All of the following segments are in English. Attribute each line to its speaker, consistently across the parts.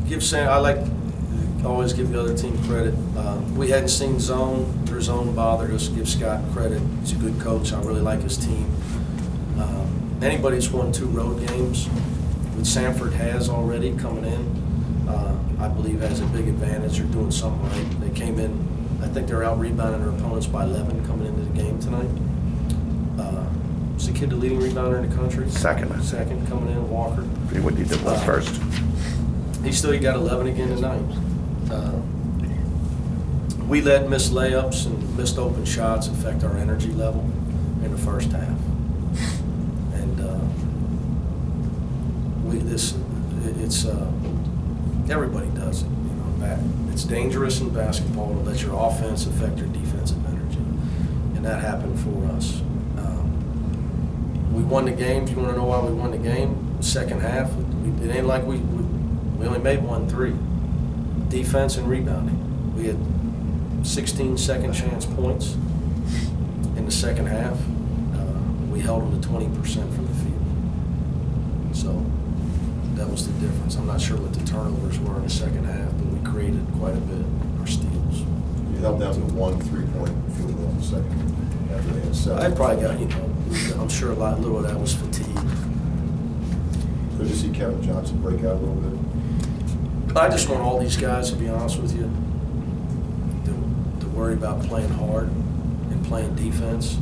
Speaker 1: Give Sam, I like to always give the other team credit. We hadn't seen their zone bothered us. Give Scott credit. He's a good coach. I really like his team. Anybody that's won 2 road games, which Sanford has already coming in, I believe has a big advantage. They're doing something right. They came in, I think they're out rebounding their opponents by 11 coming into the game tonight. Is the kid the leading rebounder in the country?
Speaker 2: Second, I think.
Speaker 1: Second coming in, Walker.
Speaker 2: What you did was first.
Speaker 1: He got 11 again tonight. We let missed layups and missed open shots affect our energy level in the first half. And everybody does it. It's dangerous in basketball to let your offense affect your defensive energy, and that happened for us. We won the game. You want to know why we won the game? The second half, it ain't like we only made 1 3. Defense and rebounding. We had 16 second chance points in the second half. We held them to 20% from the field. So that was the difference. I'm not sure what the turnovers were in the second half, but we created quite a bit, our steals.
Speaker 3: You held down to 1 3-point field goal in the second after they had 7.
Speaker 1: I probably got, I'm sure a little of that was fatigue.
Speaker 3: Good to see Kevin Johnson break out a little bit.
Speaker 1: I just want all these guys, to be honest with you, to worry about playing hard and playing defense.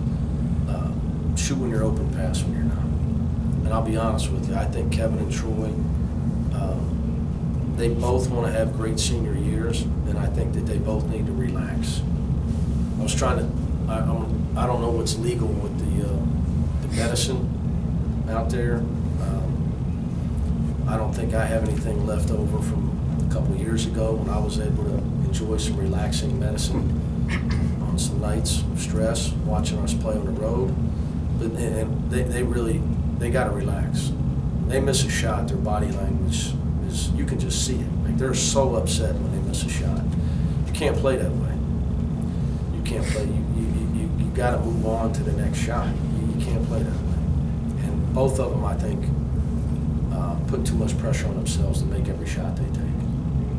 Speaker 1: Shoot when you're open, pass when you're not. And I'll be honest with you, I think Kevin and Troy, they both want to have great senior years, and I think that they both need to relax. I was trying to, I don't know what's legal with the medicine out there. I don't think I have anything left over from a couple of years ago when I was able to enjoy some relaxing medicine on some nights of stress, watching us play on the road. But and they got to relax. They miss a shot, their body language is, you can just see it. Like, they're so upset when they miss a shot. You can't play that way. You can't play. You got to move on to the next shot. You can't play that way. And both of them, I think, put too much pressure on themselves to make every shot they take.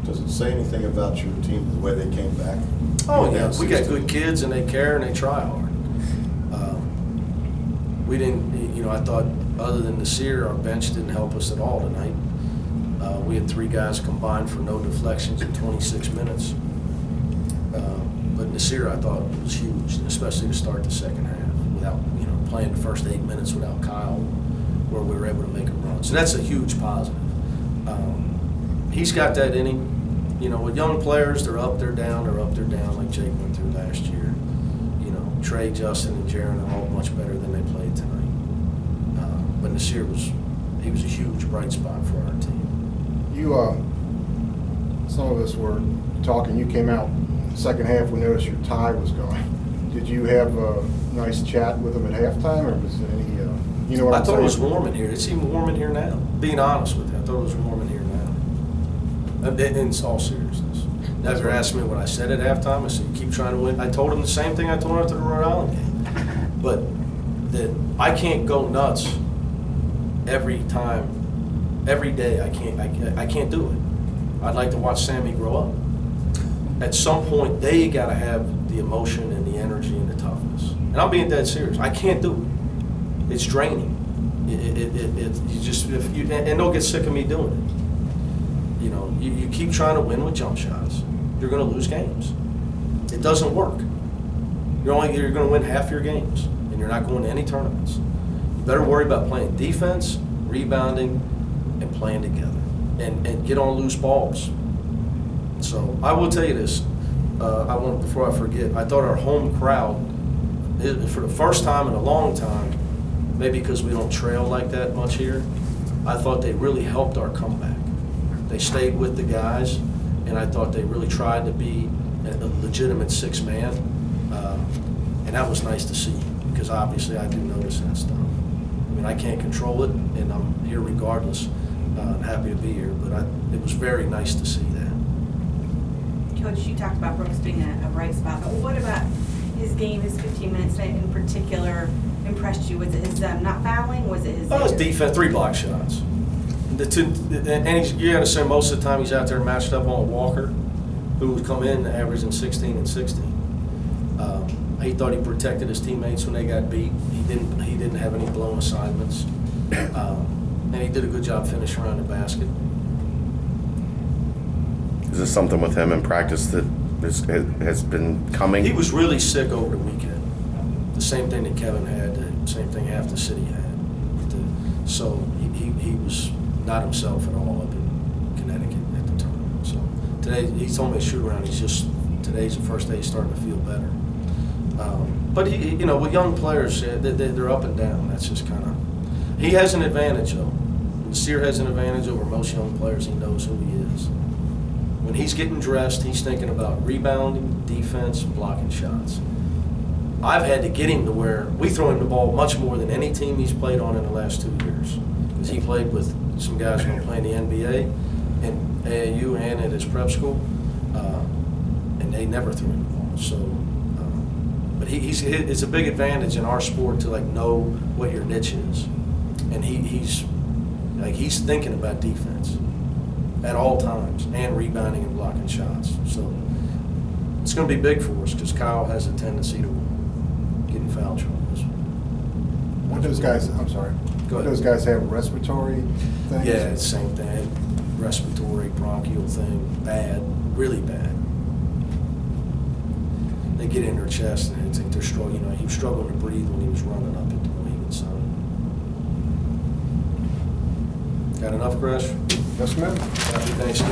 Speaker 3: Does it say anything about your team, the way they came back?
Speaker 1: Oh, yeah. We got good kids, and they care, and they try hard. We didn't, I thought other than Nasir, our bench didn't help us at all tonight. We had 3 guys combined for no deflections in 26 minutes. But Nasir, I thought, was huge, especially to start the second half without, playing the first 8 minutes without Kyle, where we were able to make a run. So that's a huge positive. He's got that in him. With young players, they're up, they're down, like Jake went through last year. Trey, Justin, and Jaron are all much better than they played tonight. But Nasir was a huge bright spot for our team.
Speaker 4: You, some of us were talking, you came out second half, we noticed your tie was going. Did you have a nice chat with them at halftime, or was there any, what
Speaker 1: I
Speaker 4: I'm
Speaker 1: thought it was
Speaker 4: saying?
Speaker 1: warm in here. It's even warm in here now. Being honest with you, I thought it was warm in here now. In all seriousness. Now, if you're asking me what I said at halftime, I said, you keep trying to win. I told him the same thing I told him after the Rhode Island game. But that I can't go nuts every time, every day. I can't do it. I'd like to watch Sammy grow up. At some point, they got to have the emotion and the energy and the toughness. And I'm being dead serious. I can't do it. It's draining. And they'll get sick of me doing it. You keep trying to win with jump shots, you're going to lose games. It doesn't work. You're going to win half your games, and you're not going to any tournaments. You better worry about playing defense, rebounding, and playing together, and get on loose balls. So I will tell you this. Before I forget, I thought our home crowd, for the first time in a long time, maybe because we don't trail like that much here, I thought they really helped our comeback. They stayed with the guys, and I thought they really tried to be a legitimate 6-man, and that was nice to see, because obviously I do notice that stuff. I can't control it, and I'm here regardless. I'm happy to be here, but it was very nice to see that.
Speaker 5: Coach, you talked about Brooks being a bright spot, but what about his game, his 15 minutes in particular impressed you? Was it his not fouling? Was it his...
Speaker 1: His defense, 3 block shots. You got to say most of the time he's out there matched up on Walker, who would come in averaging 16 and 16. He thought he protected his teammates when they got beat. He didn't have any blown assignments, and he did a good job finishing around the basket.
Speaker 2: Is this something with him in practice that has been coming?
Speaker 1: He was really sick over the weekend. The same thing that Kevin had, the same thing half the city had. So he was not himself at all up in Connecticut at the time. So today, he told me a shoot around, today's the first day he's starting to feel better. But with young players, they're up and down. That's just kind of, he has an advantage though. Sear has an advantage over most young players. He knows who he is. When he's getting dressed, he's thinking about rebounding, defense, blocking shots. I've had to get him to where we throw him the ball much more than any team he's played on in the last 2 years. Because he played with some guys who are playing the NBA and AAU and at his prep school, and they never threw him the ball. So, but it's a big advantage in our sport to know what your niche is, and he's thinking about defense at all times and rebounding and blocking shots. So it's going to be big for us because Kyle has a tendency to get in foul troubles.
Speaker 4: What those guys, I'm sorry.
Speaker 1: Go ahead.
Speaker 4: Those guys have respiratory things?
Speaker 1: Yeah, it's the same thing. Respiratory, bronchial thing, bad, really bad. They get in their chest and they think they're struggling. He was struggling to breathe when he was running up at the Mohegan Sun. Got enough, Chris?
Speaker 4: Yes, ma'am.
Speaker 1: Happy Thanksgiving.